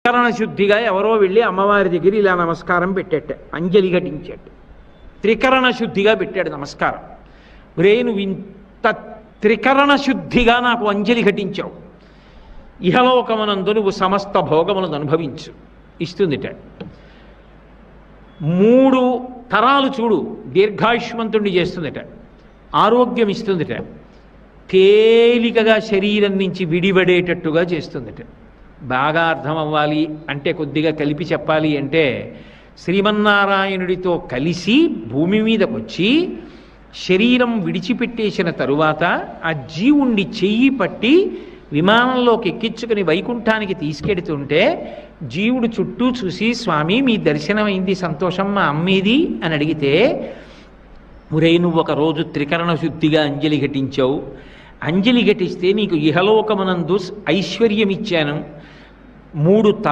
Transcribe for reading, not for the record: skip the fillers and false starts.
త్రికరణ శుద్ధిగా ఎవరో వెళ్ళి అమ్మవారి దగ్గర ఇలా నమస్కారం పెట్టేట, అంజలి ఘటించాడు. త్రికరణ శుద్ధిగా పెట్టాడు నమస్కారం. ఒరే నువ్వు ఇంత త్రికరణ శుద్ధిగా నాకు అంజలి ఘటించావు, ఇహలోకమునందు నువ్వు సమస్త భోగములను అనుభవించు ఇస్తుందిట. 3 తరాలు చూడు దీర్ఘాయుష్మంతుణ్ణి చేస్తుందిట, ఆరోగ్యం ఇస్తుందిట, తేలికగా శరీరం నుంచి విడిపడేటట్టుగా చేస్తుందిట. బాగా అర్థం అవ్వాలి అంటే, కొద్దిగా కలిపి చెప్పాలి అంటే, శ్రీమన్నారాయణుడితో కలిసి భూమి మీదకి వచ్చి శరీరం విడిచిపెట్టేసిన తరువాత ఆ జీవుణ్ణి చెయ్యి పట్టి విమానంలోకి ఎక్కించుకుని వైకుంఠానికి తీసుకెడుతుంటే జీవుడు చుట్టూ చూసి, స్వామి మీ దర్శనమైంది, సంతోషం, మా అమ్మేది అని అడిగితే, ఒరే నువ్వు ఒకరోజు త్రికరణ శుద్ధిగా అంజలి ఘటించావు, అంజలి ఘటిస్తే నీకు ఇహలోకమునందు ఐశ్వర్యం ఇచ్చాను, 3 తరాలు